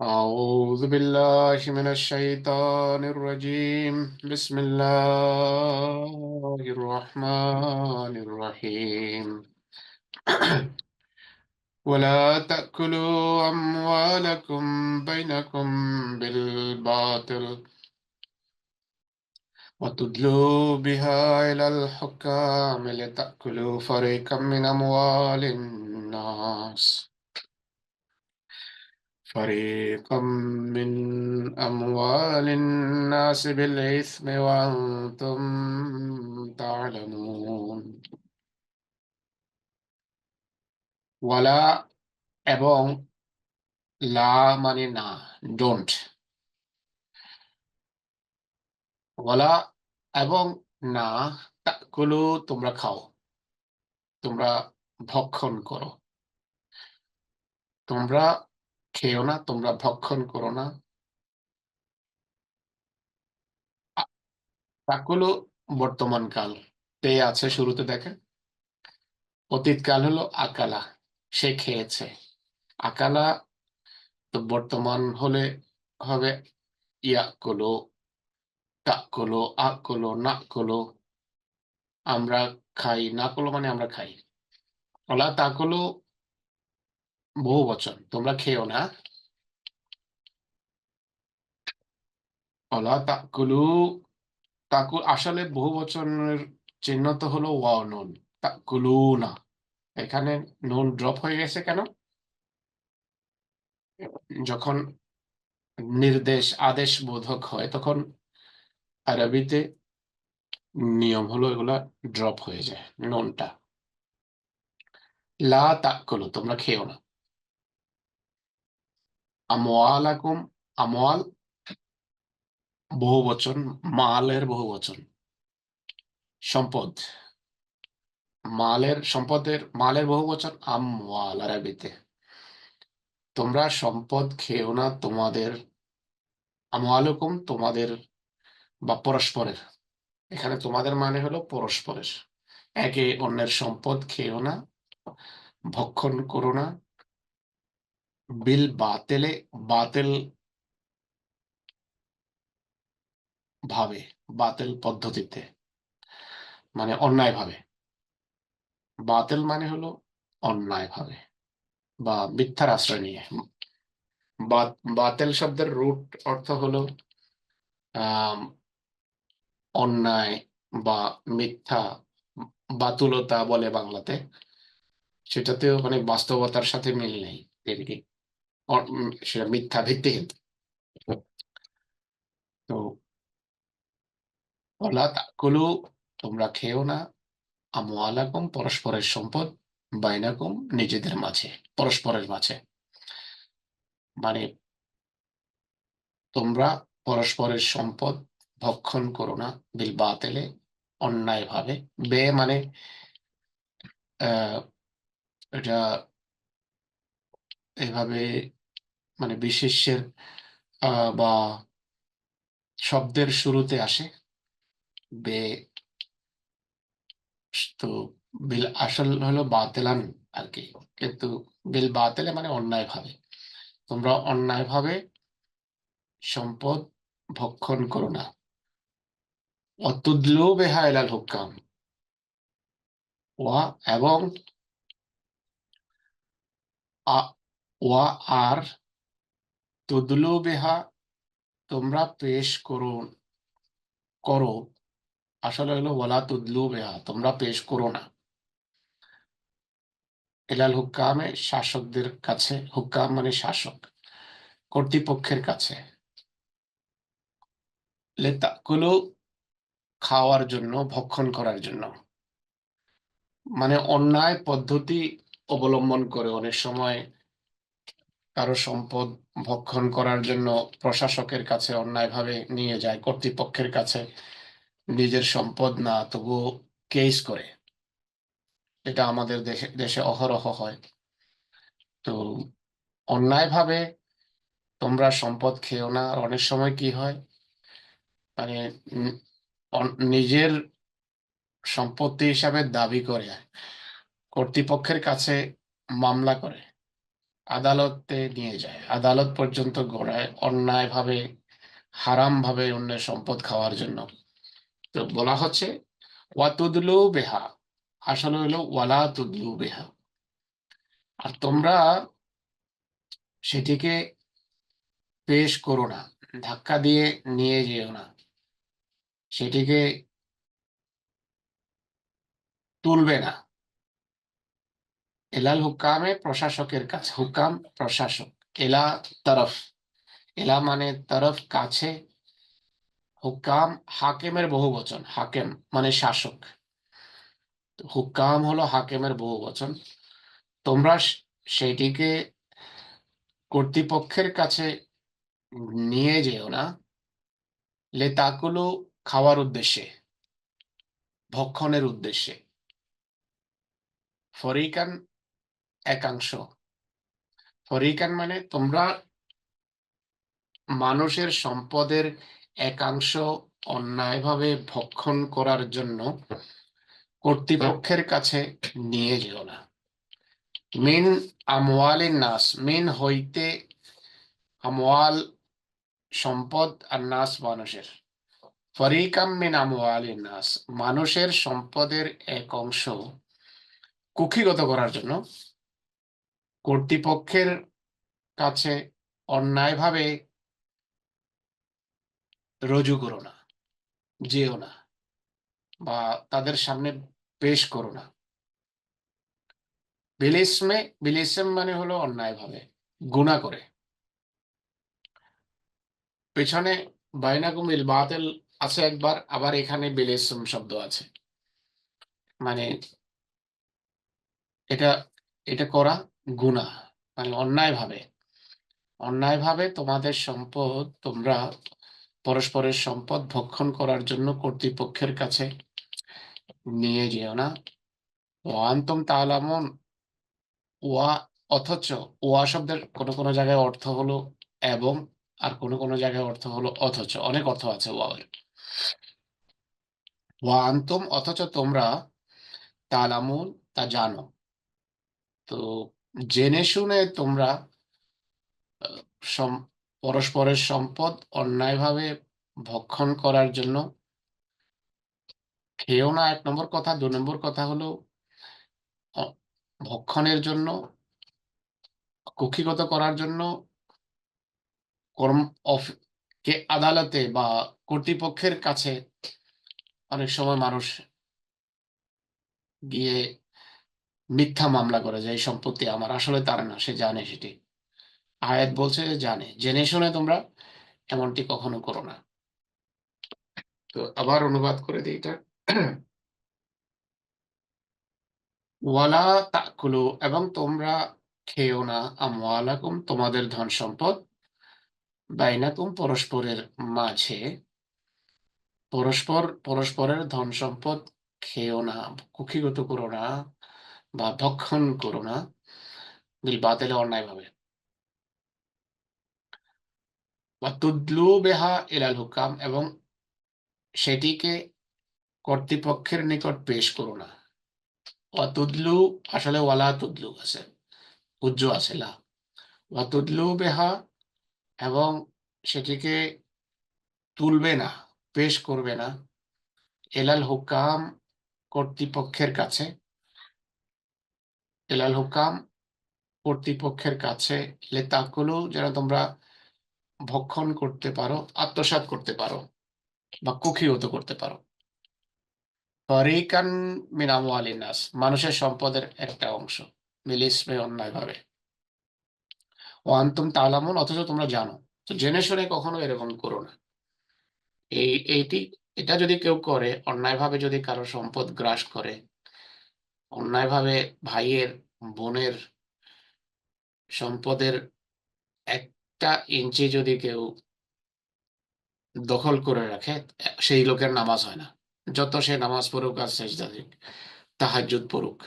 أعوذ بالله من الشيطان الرجيم بسم الله الرحمن الرحيم ولا تأكلوا أموالكم بينكم بالباطل وتدلوا بها إلى الحكام لتأكلوا فريقا من أموال الناس فريقا من أموال الناس بالإثم وأنتم تعلمون ওয়ালা এবং লা মানে না, ডোন্ট। ওয়ালা এবং না, তাকুলু তোমরা খাও, তোমরা ভক্ষণ করো। তোমরা খেও না, তোমরা ভক্ষণ করো না। তাকুলু বর্তমান কাল, তে আছে শুরুতে, দেখেন। অতীতকাল হলো আকালা, সে খেয়েছে। আকালা তো বর্তমান হলে হবে ইয়াকুলু, তাকুলু, আকুলু, নাকুলু। আমরা খাই, নাকুলু মানে আমরা খাই। ওলা তাকুলু বহু বচন, তোমরা খেও না। ওলা তাকুলু, তাকুল আসলে বহু বচনের চিহ্ন তো হলো ওয়াও নুন, তাকুলু না। এখানে নুন ড্রপ হয়ে গেছে কেন? যখন নির্দেশ আদেশ বোধক হয় তখন আরবিতে নিয়ম হলো এগুলা ড্রপ হয়ে যায় নুনটা। লা তাকুলু তোমরা খেও না। আমওয়ালাকুম, আমওয়াল বহু বচন, মালের বহু বচন। সম্পদ, মালের বহু বচন আমওয়াল আরবিতে। তোমরা সম্পদ খেও না তোমাদের, আমওয়ালুকুম তোমাদের বা পরস্পরের। এখানে তোমাদের মানে হলো পরস্পরের, একে অন্যের সম্পদ খেও না, ভক্ষণ করো না। বিল বাতেলে, বাতেল ভাবে, বাতেল পদ্ধতিতে, মানে অন্যায় ভাবে। বাতেল মানে হলো অন্যায় ভাবে বা মিথ্যার আশ্রয় নিয়ে। বাতেল শব্দের রুট অর্থ হলো আহ অন্যায় বা মিথ্যা, বাতুলতা বলে বাংলাতে। সেটাতেও মানে বাস্তবতার সাথে মিল নেই, এদিকে সেটা মিথ্যা ভিত্তিহীন। তো ওলা তাকুলু তোমরা খেও না, আমওয়ালাকুম পরস্পরের সম্পদ, বাইনাকুম নিজেদের মাঝে, পরস্পরের মাঝে। মানে তোমরা পরস্পরের সম্পদ ভক্ষণ করো না, বিল বাতেলে অন্যায় ভাবে। বে মানে এটা এভাবে মানে বিশেষ্যের বা শব্দের শুরুতে আসে বে। তো বিল আসল হলো বাতেলান আর কি, কিন্তু বিল বাতেলে মানে অন্যায় ভাবে। তোমরা অন্যায় ভাবে সম্পদ ভক্ষণ করো না। অতুদলু বেহা এলাল হুক্কাম, ওয়া এবং ওয়া আর তুদলু বেহা তোমরা পেশ করো, করো। আসলে হলো ওয়ালা তুদলু বেহা তোমরা পেশ করো না, এলাল হুক্কামে শাসকদের কাছে। হুক্কাম মানে শাসক, কর্তৃপক্ষের কাছে। লেতাকুলু খাওয়ার জন্য, ভক্ষণ করার জন্য। মানে অন্যায় পদ্ধতি অবলম্বন করে অনেক সময় কারো সম্পদ ভক্ষণ করার জন্য প্রশাসকের কাছে অন্যায়ভাবে নিয়ে যায়, কর্তৃপক্ষের কাছে নিজের সম্পদ না তবুও কেস করে। এটা আমাদের দেশে দেশে অহরহ হয়। তো অন্যায়ভাবে তোমরা সম্পদ খেও না। আর অনেক সময় কি হয়, মানে নিজের সম্পত্তি হিসাবে দাবি করে কর্তৃপক্ষের কাছে মামলা করে, আদালতে নিয়ে যায়, আদালত পর্যন্ত গড়ায় অন্যায়ভাবে হারামভাবে অন্যের সম্পদ খাওয়ার জন্য। তো বলা হচ্ছে ওয়াতুদলু বেহা, আসলে হলো ওয়ালা তুদলু বেহা। আর তোমরা সেটিকে পেশ করো না, ধাক্কা দিয়ে নিয়ে যেও না, সেটিকে তুলবে না। এলাল হুকামে, প্রশাসকের কাছে, হুকাম প্রশাসক, এলা তরফ, এলা মানে তরফ কাছে, হুকাম হাকেমের বহু বচন, হাকেম মানে শাসক, হুকাম হলো হাকেমের বহু বচন। তোমরা সেটিকে কর্তৃপক্ষের কাছে নিয়ে যেও না, লে তাকুলু খাওয়ার উদ্দেশ্যে, ভক্ষণের উদ্দেশ্যে, ফরিকান একাংশ, ফরিকান মানে তোমরা মানুষের সম্পদের একাংশ অন্যায়ভাবে ভক্ষণ করার জন্য কর্তৃপক্ষের কাছে নিয়ে যেও না। মিন আমওয়ালিন নাস, মিন হইতে, আমওয়াল সম্পদ, আর নাস মানুষের, ফরিকাম মিন আমওয়ালিন নাস মানুষের সম্পদের এক অংশ কুক্ষিগত করার জন্য কর্তৃপক্ষের কাছে অন্যায়ভাবে রুজু করো না, যেও না, বা তাদের সামনে পেশ করো না। বিলিসমে, বিলিসম মানে হলো অন্যায়ভাবে, গুনাহ করে। পেছনে বাইনাকুম বিল বাতিল আছে একবার, আবার এখানে বিলিসম শব্দ আছে, মানে এটা এটা করা গুনাহ, মানে অন্যায়ভাবে, অন্যায়ভাবে তোমাদের সম্পদ, তোমরা পরস্পরের সম্পদ ভক্ষণ করার জন্য কর্তৃপক্ষের কাছে নিয়ে যেও না। ওয়ান্তুম তাআলামুন, ওয়া, অথচ, ওয়া শব্দের কোনো কোনো জায়গায় অর্থ হলো এবং, আর কোনো কোনো জায়গায় অর্থ হলো অথচ, অনেক অর্থ আছে ওয়াওয়ের। ওয়া আনতুম, অথচ তোমরা, তালামুন, তা জানো। তো জেনে শুনে তোমরা সম- পরস্পরের সম্পদ অন্যায়ভাবে ভক্ষণ করার জন্য খেও না, এক নম্বর কথা। 2 নম্বর কথা হলো ভক্ষণের জন্য, কুক্ষিগত করার জন্য কর্ম অফ কে আদালতে বা কর্তৃপক্ষের কাছে অনেক সময় মানুষ গিয়ে মিথ্যা মামলা করে যে এই সম্পত্তি আমার, আসলে তার না, সে জানে সেটি। আয়াত বলছে যে জানে, জেনে শুনে তোমরা এমনটি কখনো করো না। তো আবার অনুবাদ করে দিই এটা। ওয়ালা তাকুলু, এবং তোমরা খেও না, আমওয়ালাকুম, তোমাদের ধন সম্পদ, বাইনাকুম, পরস্পরের মাঝে, পরস্পর পরস্পরের ধন সম্পদ খেও না, কুক্ষিগত করো না বা ভক্ষণ করো না, বিল বাতিলে, অন্যায়ভাবে। বা তুদলু বেহা ইলাল হুকাম, এবং সেটিকে কর্তৃপক্ষের নিকট পেশ করো না। অতুদলু, আসলে ওয়ালা তুদলু আছে, উজ্জ আছে লা, অতুদলু বেহা, এবং সেটিকে তুলবে না, পেশ করবে না, এলাল হুকাম, কর্তৃপক্ষের কাছে, এলাল হুকাম, কর্তৃপক্ষের কাছে, লে তাকুলু, যেন তোমরা ভক্ষণ করতে পারো, আত্মসাৎ করতে পারো বা কুক্ষিগত করতে পারো। ফরিকান মিন আমওয়ালিন নাস, মানুষের সম্পদের একটা অংশ, বিলিসমে, অন্যায়ভাবে। ও আনতুম তালামুন, অথচ তোমরা জানো। তো জেনে শুনে কখনো এরকম করো না। এইটি, এটা যদি কেউ করে, অন্যায়ভাবে যদি কারো সম্পদ গ্রাস করে, অন্যায়ভাবে ভাইয়ের, বোনের সম্পদের 1 ইঞ্চি যদি কেউ দখল করে রাখে, সেই লোকের নামাজ হয় না। যত সে নামাজ পড়ুক আর সেজদা দিক, তাহাজ্জুদ পড়ুক,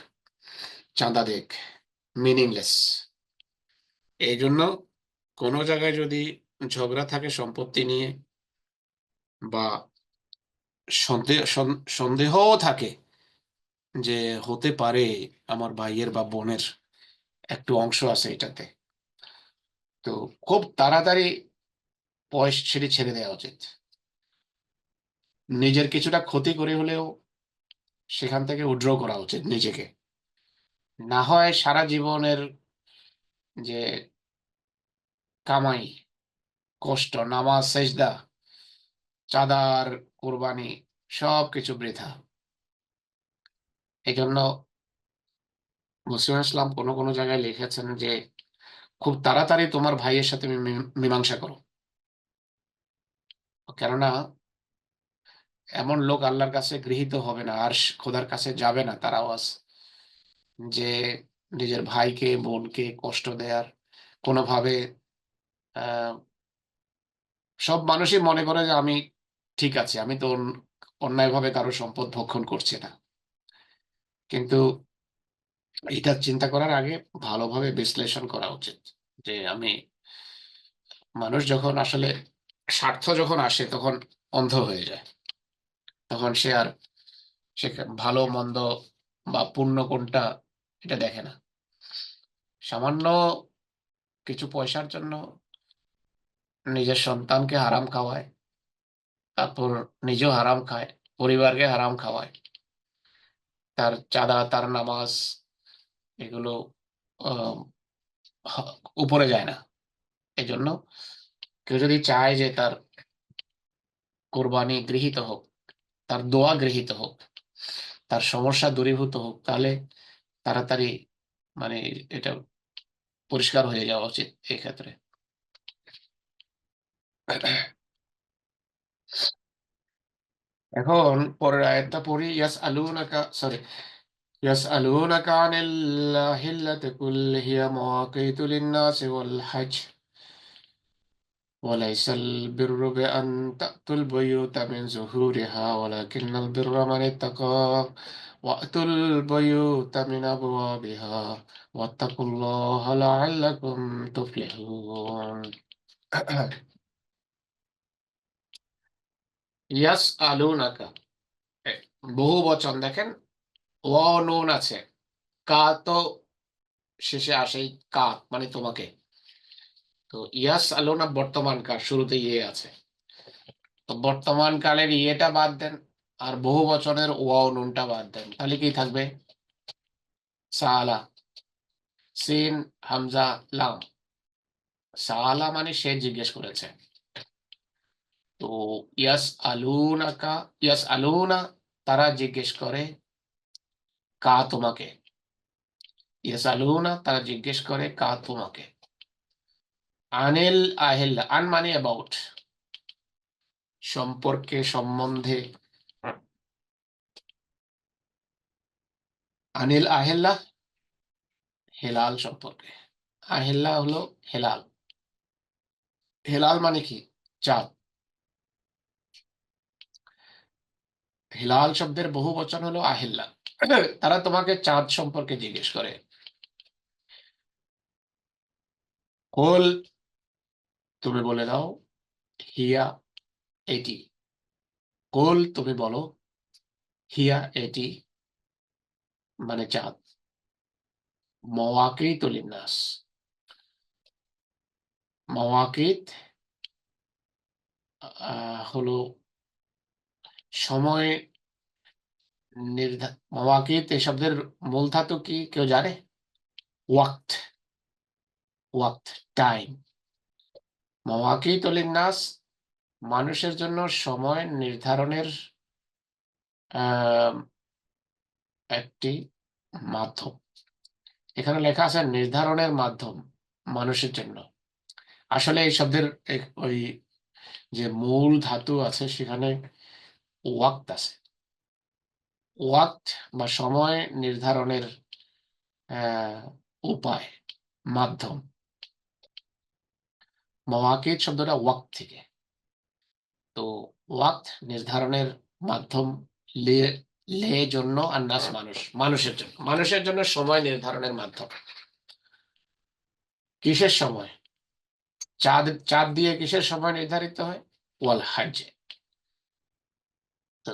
চাঁদা দেখ, মিনিংলেস। এই জন্য কোনো জায়গায় যদি ঝগড়া থাকে সম্পত্তি নিয়ে, বা সন্দেহও থাকে যে হতে পারে আমার ভাইয়ের বা বোনের একটু অংশ আছে এটাতে, তো খুব তাড়াতাড়ি পয়সা ছেড়ে দেওয়া উচিত। নিজের কিছুটা ক্ষতি করে হলেও সেখান থেকে উইথড্র করা উচিত নিজেকে। না হয় সারা জীবনের যে কামাই, কষ্ট, নামাজ, সেজদা, চাঁদার, কোরবানি, সবকিছু বৃথা। এই জন্য মুসলিম ইসলাম কোনো কোনো জায়গায় লিখেছেন যে খুব তাড়াতাড়ি তোমার ভাইয়ের সাথে মীমাংসা করো। কেননা এমন লোক আল্লাহর কাছে গৃহীত হবে না, আর খোদার কাছে যাবে না তার আওয়াজ, যে নিজের ভাইকে বোনকে কষ্ট দেয়ার কোনোভাবে। আহ সব মানুষই মনে করে যে আমি ঠিক আছে, আমি তো অন্যায়ভাবে কারো সম্পদ ভক্ষণ করছি না। কিন্তু এটা চিন্তা করার আগে ভালোভাবে বিশ্লেষণ করা উচিত যে আমি, মানুষ যখন আসলে স্বার্থ যখন আসে তখন অন্ধ হয়ে যায়। তখন সে আর সে ভালো মন্দ বা পুণ্য কোনটা এটা দেখে না। সামান্য কিছু পয়সার জন্য নিজের সন্তানকে হারাম খাওয়ায়, তারপর নিজেও হারাম খায়, পরিবারকে হারাম খাওয়ায়, তার চাঁদা, তার নামাজ, এগুলো আহ, উপরে যায় না। এই জন্য কেউ যদি চায় যে তার কোরবানি গৃহীত হোক, তার দোয়া গৃহীত হোক, তার সমস্যা দূরীভূত হোক, তাহলে তাড়াতাড়ি মানে এটা পরিষ্কার হয়ে যাওয়া উচিত এই ক্ষেত্রে। এখন পরের আয়াতটা পড়ি। ইয়াস আলুনাকা, সরি, ইয়াস আলুনাকা আনিল হিল্লাতি কুল হিয়া মাওয়াকিতু লিন-নাসি ওয়াল হজ وليس البر بأن تأتوا البيوت من ظهورها ولكن البر من اتقى وأتوا البيوت من أبوابها واتقوا الله لعلكم تفلحون। ইয়াস আলুনাকা, বহু বচন দেখেন, ও নুন আছে, কা তো শেষে আসেই, কা মানে তোমাকে। তো ইয়াস আলুনা বর্তমান কাল, শুরুতে ইয়ে আছে। তো বর্তমান কালের ইয়েটা বাদ দেন, আর বহু বচনের ওয়াও নুনটা বাদ দেন, তাহলে কি থাকবে? সাআলা, সিন, হামজা, লাম। সাআলা মানে সে জিজ্ঞেস করেছে। তো ইয়াস আলুনাকা, ইয়াস আলুনা তারা জিজ্ঞেস করে, কা তোমাকে। ইয়াস আলুনা তারা জিজ্ঞেস করে, কা তোমাকে। আনিল আহিল্লা, আন মানে অ্যাবাউট, সম্পর্কে, সম্বন্ধে। আনিল আহিল্লা, হেলাল সম্পর্কে। আহিল্লা হলো হেলাল। হেলাল মানে কি? চাঁদ। হিলাল শব্দের বহু বচন হলো আহিল্লা। তারা তোমাকে চাঁদ সম্পর্কে জিজ্ঞেস করে। কোল, তুমি বলে দাও, হিয়া এটি। কোল তুমি বলো, হিয়া এটি মানে চাঁদ। মাওয়াকিত লিন্নাস, মাওয়াকিত হলো সময় মাওয়াকিত এই শব্দের মূল ধাতু কি কেউ জানে? ওয়াক্ত, ওয়াক্ত, টাইম। মাওয়াকিত লিন্নাস মানুষের জন্য সময় নির্ধারণের আহ একটি মাধ্যম। এখানে লেখা আছে নির্ধারণের মাধ্যম মানুষের জন্য। আসলে এই শব্দের ওই যে মূল ধাতু আছে সেখানে ওয়াক্ত আছে। ওয়াক্ত বা সময় নির্ধারণের আহ উপায়, মাধ্যম। মাওয়াকিত শব্দটা ওয়াক্ত থেকে। তো ওয়াক্ত নির্ধারণের মাধ্যম, লে, লে জন্য, আর নাস মানুষ, মানুষের জন্য, মানুষের জন্য সময় নির্ধারণের মাধ্যম। কিসের সময়? চাঁদ, চাঁদ দিয়ে কিসের সময় নির্ধারিত হয়? ওয়াল হজ। তো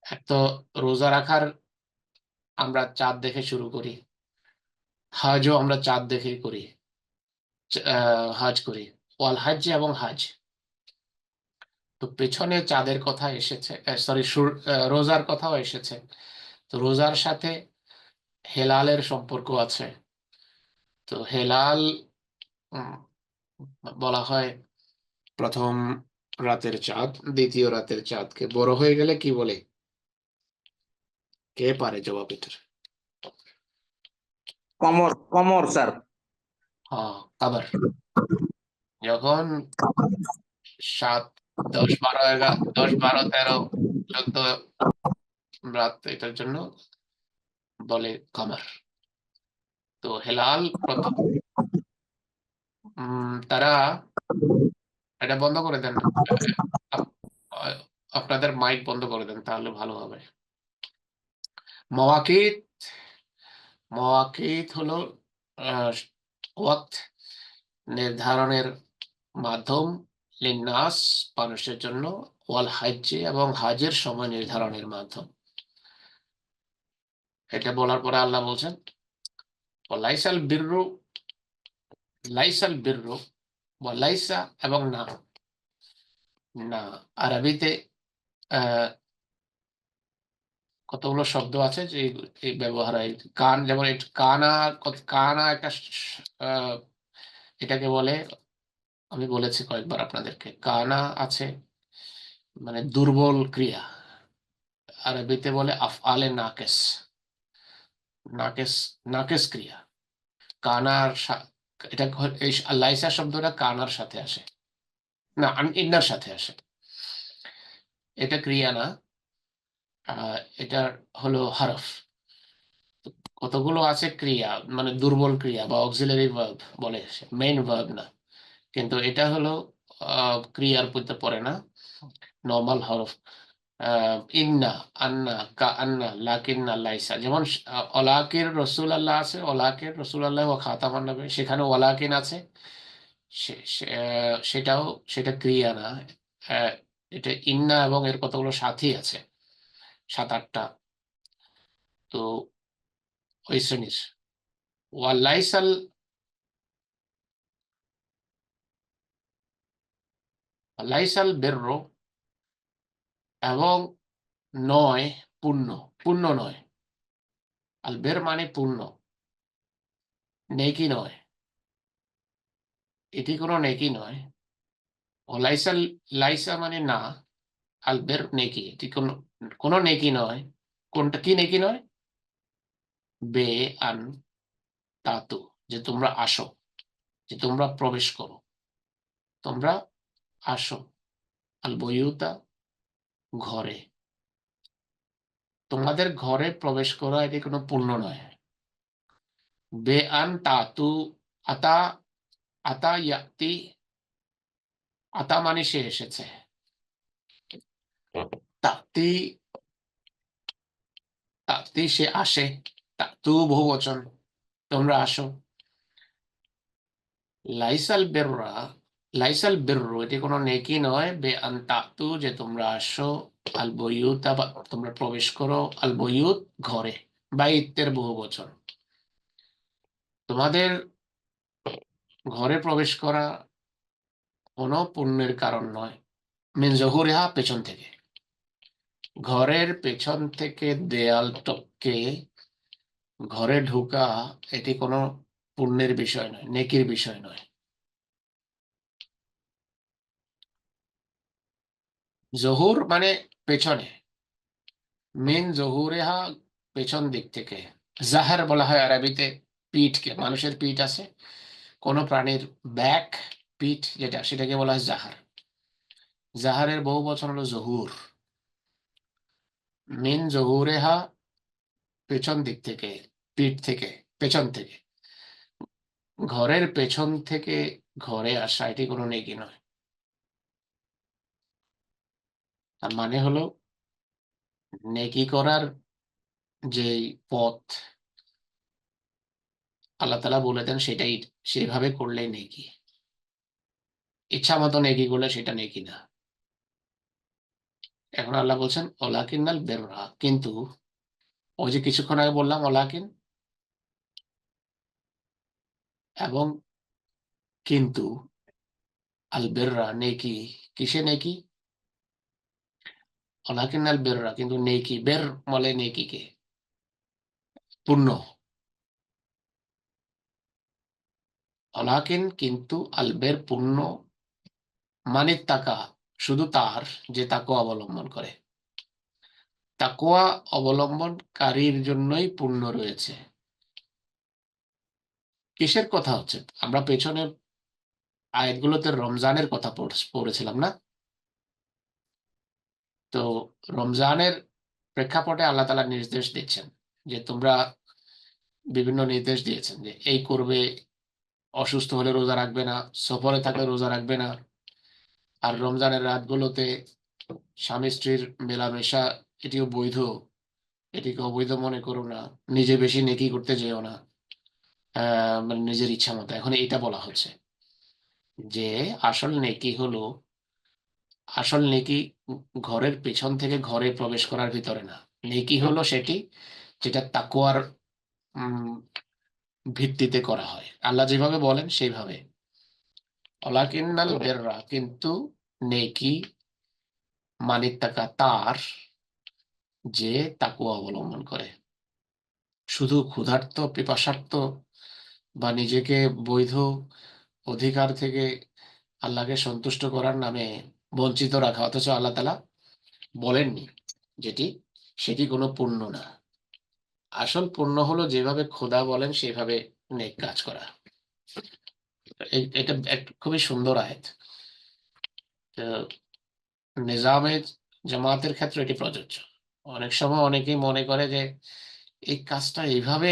এক তো রোজা রাখার আমরা চাঁদ দেখে শুরু করি, হজও আমরা চাঁদ দেখেই করি। হজ করি। ওয়াল হজ এবং হজ। তো পেছনে চাঁদের কথা এসেছে, সরি রোজার কথাও এসেছে। তো রোজার সাথে হেলালের সম্পর্ক আছে। তো হেলাল উম, বলা হয় প্রথম রাতের চাঁদ, দ্বিতীয় রাতের চাঁদকে। বড় হয়ে গেলে কি বলে? কে পারে জবাব এটার? কমর কমর স্যার। হ্যাঁ, কাবার। যখন 7, 10, 12, 11, 10, 12, 13, 14 রাত, এটার জন্য বলে কামার। তো হেলাল প্রথম। তারা এটা বন্ধ করে দেন। আপ- আ- আপনাদের মাইক বন্ধ করে দেন, তাহলে ভালো হবে। মাওয়াকিত। মাওয়াকিত হলো আহ, ওয়াক্ত নির্ধারণের মাধ্যম, লিন্নাস, মানুষের জন্য, ওয়াল হাজ্জে, এবং হাজের সময় নির্ধারণের মাধ্যম। এটা বলার পরে আল্লাহ বলছেন লাইসাল বিররু, লাইসাল বিররু, লাইসা এবং না। না আরবিতে আহ কতগুলো শব্দ আছে যে এই ব্যবহার হয়। কান, যেমন কানা, কানা একটা আহ, এটাকে বলে, আমি বলেছি কয়েকবার আপনাদেরকে, কানা আছে মানে দুর্বল ক্রিয়া। আরবিতে বলে আফআলে নাকেস, নাকেস, নাকেস ক্রিয়া। কানার এটা এই লাইসা শব্দটা কানার সাথে আসে, না ইন্নার সাথে আসে। এটা ক্রিয়া না, এটা হলো হরফ। কতগুলো আছে ক্রিয়া, মানে দুর্বল ক্রিয়া বা অক্সিলারি ভার্ব বলে, মেইন ভার্ব না। কিন্তু এটা হলো ক্রিয়ার মধ্যে পড়ে না, নর্মাল হরফ। ইন্না, আন্না, কা আন্না, লাকিন্না, লাইসা। যেমন অলাকির রসুল আল্লাহ আছে, অলাকির রসুল আল্লাহ ও খাতামান নবী, সেখানে ওয়ালাকিন আছে। সেটাও, সেটা ক্রিয়া না। আহ, এটা ইন্না এবং এর কতগুলো সাথী আছে, 7-8টা। তো ওই শ্রেণীর। ওয়ালাইসাল, লাইসাল বেররো, এবং নয় পুণ্য, পুণ্য নয়। আল বের মানে পুণ্য, নেকি নয়। এটি কোনো নেকি নয়। ও লাইসাল, লাইসা মানে না, আল বের নেকি, এটি কোনো কোনো নেকি নয়। কোনটা কি নেকি নয়? বে আন তাতু, যে তোমরা আসো, যে তোমরা প্রবেশ করো, তোমরা আসো। আল বইউতা, ঘরে। তোমাদের ঘরে প্রবেশ করা এটি কোনো পুণ্য নয়। বে আন তাতু, আতা, আতা ইয়াতি, আতা মানে সে এসেছে। তাতি, তাতি সে আসে। তাতু বহু বচন, তোমরা আসো। লাইসাল বেররা, লাইসাল বেররু, এটি কোনো নেকি নয়। বে আন তাতু, যে তোমরা আসো। আল বইয়ুত, তোমরা প্রবেশ করো। আল বইয়ুত, ঘরে। বাইতের বহু বচন। তোমাদের ঘরে প্রবেশ করা কোনো পুণ্যের কারণ নয়। মিন জহুরিহা, পেছন থেকে। ঘরের পেছন থেকে দেয়াল টপকে ঘরে ঢোকা, এটি কোনো পুণ্যের বিষয় নয়, নেকির বিষয় নয়। জহুর মানে পেছনে। মিন জহুরেহা, পেছন দিক থেকে। জাহার বলা হয় আরবিতে পিঠকে, মানুষের পিঠ আছে, কোন প্রাণীর ব্যাক, পিঠ যেটা, সেটাকে বলা হয় জাহার। জাহারের বহু বচন হলো জহুর। মিন জহুরেহা, পেছন দিক থেকে, পিঠ থেকে, পেছন থেকে। ঘরের পেছন থেকে ঘরে আসা, এটি কোনো নেকি নয়। তার মানে হলো নেকি করার যে পথ আল্লাহ তাআলা বলে দেন, সেটাই, সেইভাবে করলেই নেকি। ইচ্ছা মতো নেকি করলে সেটা নেকি না। এখন আল্লাহ বলছেন ওলাকিন্নাল বেররা, কিন্তু ওই যে কিছুক্ষণ আগে বললাম ওলাকিন, এবং কিন্তু আল বিররা নেকি, কিসে নেকি? ওয়ালাকিন আল বিররা কিন্তু নেকি, বের বলে নেকিকে, পুণ্য। ওয়ালাকিন কিন্তু আল বের পুণ্য, মানে তাকা, শুধু তার যে তাকওয়া অবলম্বন করে। তাকওয়া অবলম্বনকারীর জন্যই পুণ্য রয়েছে। কিসের কথা হচ্ছে? আমরা পেছনের আয়াতগুলোতে রমজানের কথা পড়েছিলাম না? তো রমজানের প্রেক্ষাপটে আল্লাহ তাআলা নির্দেশ দিচ্ছেন যে তোমরা, বিভিন্ন নির্দেশ দিয়েছেন যে এই করবে, অসুস্থ হলে রোজা রাখবে না, সফরে থাকলে রোজা রাখবে না, আর রমজানের রাতগুলোতে স্বামী স্ত্রীর মেলামেশা এটিও বৈধ, এটিকে অবৈধ মনে করো না, নিজে বেশি নেকি করতে যেও না, মানে নিজের ইচ্ছা মতো। এখন এইটা বলা হচ্ছে যে আসল নেকি হলো, আসল নেকি ঘরের পেছন থেকে ঘরে প্রবেশ করার ভিতরে না। নেকি হলো সেটি যেটা তাকওয়ার উম, ভিত্তিতে করা হয়, আল্লাহ যেভাবে বলেন সেইভাবে। ওয়ালাকিন্নাল বিররা কিন্তু নেকি, মানে তাকা তার যে তাকওয়া অবলম্বন করে। শুধু ক্ষুধার্ত পিপাসার্ত বা নিজেকে বৈধ অধিকার থেকে আল্লাহকে সন্তুষ্ট করার নামে বঞ্চিত রাখা, অথচ আল্লাহ তাআলা বলেননি যেটি, সেটি কোনো পুণ্য না। আসল পুণ্য হলো যেভাবে খোদা বলেন সেভাবে নেক কাজ করা। এটা খুবই সুন্দর আয়াত। তো নিজামে জামাতের ক্ষেত্রে এটি প্রযোজ্য। অনেক সময় অনেকেই মনে করে যে এই কাজটা এইভাবে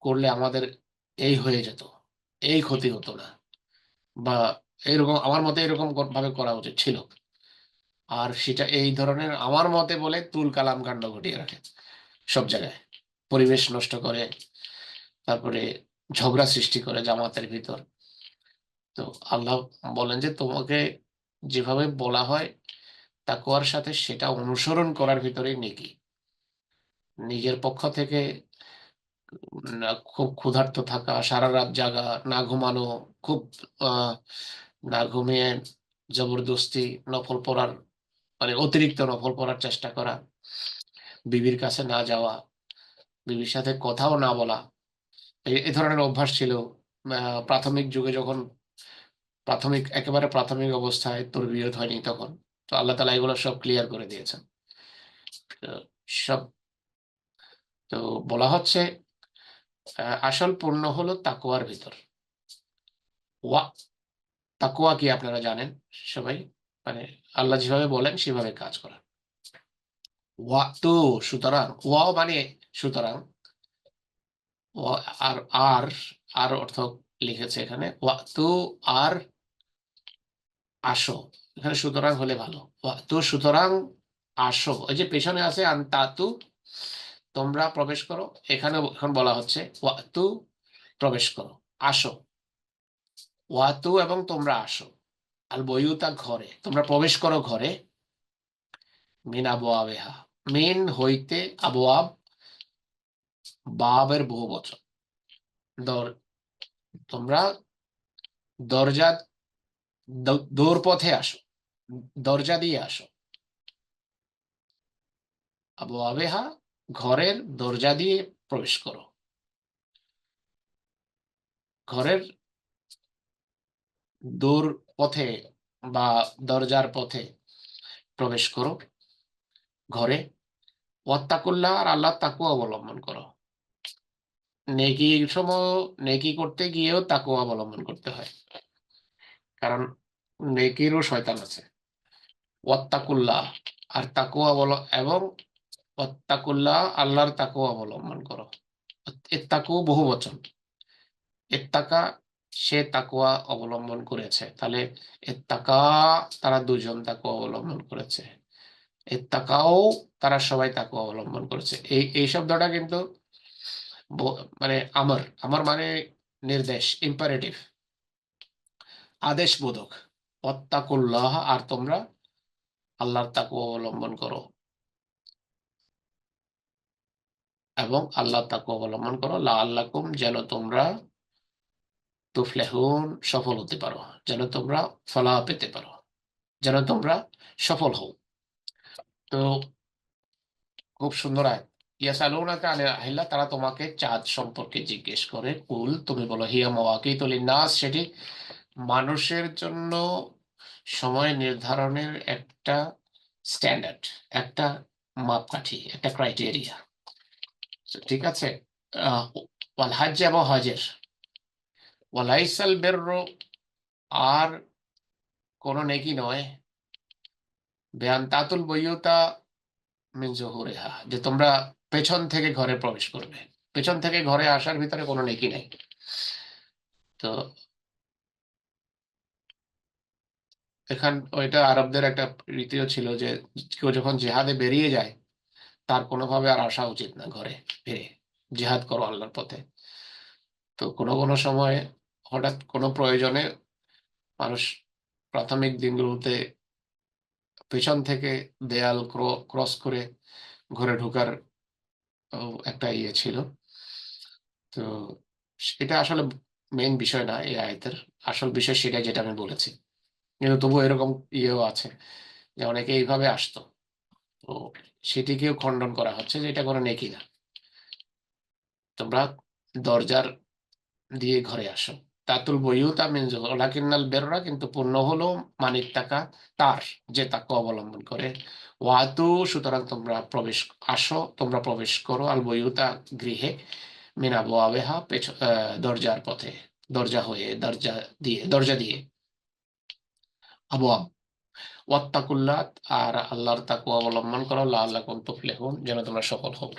করলে আমাদের এই হয়ে যেত, এই ক্ষতি হতো না, বা এরকম আমার মতে এরকম ভাবে করা উচিত ছিল। আর সেটা এই ধরনের আমার মতে বলে তুল কালাম কাণ্ড ঘটিয়ে রাখে সব জায়গায়, পরিবেশ নষ্ট করে, তারপরে ঝগড়া সৃষ্টি করে জামাতের ভিতর। তো আল্লাহ বলেন যে তোমাকে যেভাবে বলা হয় তাকওয়ার সাথে সেটা অনুসরণ করার ভিতরেই নেকি। নিজের পক্ষ থেকে খুব ক্ষুধার্ত থাকা, সারা রাত জাগা, না ঘুমানো, খুব আহ না ঘুমিয়ে জবরদস্তি নফল পড়ার, মানে অতিরিক্ত নফল পড়ার চেষ্টা করা, বিবির কাছে না যাওয়া, বিবির সাথে কথাও না বলা, এই ধরনের অভ্যাস ছিল প্রাথমিক যুগে, যখন একেবারে প্রাথমিক অবস্থায় তরবিয়ত হয়নি তখন। তো আল্লাহ তাআলা এগুলো সব ক্লিয়ার করে দিয়েছেন। তো সব, তো বলা হচ্ছে আসল পূর্ণ হলো তাকওয়ার ভিতর। ওয়া তাকওয়া কি আপনারা জানেন সবাই, মানে আল্লাহ যেভাবে বলেন সেভাবে কাজ করা। ওয়া তো, সুতরাং ওয়াও মানে সুতরাং, ওয়া আর আর আর অর্থ লিখেছে এখানে, ওয়া তো আর আসো। এখানে সুতরাং হলে ভালো, ওয়া তো সুতরাং আসো। ওই যে পেছনে আছে আনতাতু, তোমরা প্রবেশ করো, এখানে এখন বলা হচ্ছে ওয়াতু, প্রবেশ করো, আসো। ওয়াতু এবং তোমরা আসো, আল বয়ুতা ঘরে, তোমরা প্রবেশ করো ঘরে, মিন আবওয়াবিহা, মিন হইতে, আবওয়াব বাবের বহু বচন, দর, তোমরা দরজা, দৌড় পথে আসো, দরজা দিয়ে আসো। আবওয়াবিহা, ঘরের দরজা দিয়ে প্রবেশ করো, ঘরের দৌড় পথে বা দরজার পথে প্রবেশ করো ঘরে। ওয়াত্তাকুল্লাহ, আর আল্লাহ তাকওয়া অবলম্বন করো। নেকির সময়, নেকি করতে গিয়েও তাকওয়া অবলম্বন করতে হয়, কারণ নেকিরও শয়তান আছে। ওয়াত্তাকুল্লাহ, আর তাকওয়া এবং ওয়াত্তাকুল্লাহ, আল্লাহর তাকওয়া অবলম্বন করো। ইত্তাকু বহু বচন, ইত্তাকা সে তাকওয়া অবলম্বন করেছে, তাহলে ইত্তাকা তারা দুজন তাকওয়া অবলম্বন করেছে, ইত্তাকাও তারা সবাই তাকওয়া অবলম্বন করেছে। এই শব্দটা কিন্তু মানে আমার আমার মানে নির্দেশ, ইম্পারেটিভ, আদেশবোধক। ওয়াত্তাকুল্লাহ, আর তোমরা আল্লাহর তাকওয়া অবলম্বন করো, এবং আল্লাহর তাকওয়া অবলম্বন করো, লাআল্লাকুম, যেন তোমরা তুফলেহুন, সফল হতে পারো, যেন তোমরা ফলাহ পেতে পারো, যেন তোমরা সফল হও। তো খুব সুন্দর আয়াত। ইয়াসালুনাকা আনিল আহিল্লা, তারা তোমাকে চাঁদ সম্পর্কে জিজ্ঞেস করে। কুল, তুমি বলো, হিয়া মাওয়াকিতু লিন্নাস, সেটি মানুষের জন্য সময় নির্ধারণের একটা স্ট্যান্ডার্ড, একটা মাপকাঠি, একটা ক্রাইটেরিয়া। ঠিক আছে। ওয়াল হজ্জ, এবং হজের। ওয়ালাইসাল বিররু, আর কোন নেকি নয়, বেআন তাতুল বুয়ুতা মিন জুহুরিহা, যে তোমরা পেছন থেকে ঘরে প্রবেশ করবে। পেছন থেকে ঘরে আসার ভিতরে কোনো নেকি নেই। তো এখান ওইটা আরবদের একটা রীতিও ছিল যে কেউ যখন জিহাদে বেরিয়ে যায়, তার কোনোভাবে আর আসা উচিত না ঘরে ফিরে। জিহাদ করো আল্লাহর পথে। তো কোনো কোনো সময় হঠাৎ কোনো প্রয়োজনে মানুষ প্রাথমিক দিনগুলোতে পেছন থেকে দেয়াল ক্রস করে ঘরে ঢোকার একটা ইয়ে ছিল। তো এটা আসলে মেইন বিষয় না এই আয়াতের। আসল বিষয় সেটা যেটা আমি বলেছি। কিন্তু তবুও এরকম ইয়েও আছে যে অনেকে এইভাবে আসতো। তো সেটিকেও খণ্ডন করা হচ্ছে যে এটা কোনো নেকি না, তোমরা দরজার দিয়ে ঘরে আসো। তাতুল বইউতা মিন ওয়ালাকিন্নাল বিররা, কিন্তু পূর্ণ হলো মানিক টাকা তার, যে তাকওয়া অবলম্বন করে। ওয়াতু, সুতরাং তোমরা প্রবেশ, আসো, তোমরা প্রবেশ করো, আল বইউতা, গৃহে, মিন আবওয়াবিহা, দরজার পথে, দরজা হয়ে, দরজা দিয়ে, আবওয়াব। ওয়াত্তাকুল্লাহ, আর আল্লাহর তাকওয়া অবলম্বন করো, লাআল্লাকুম তুফলিহুন, যেন তোমরা সফল হও।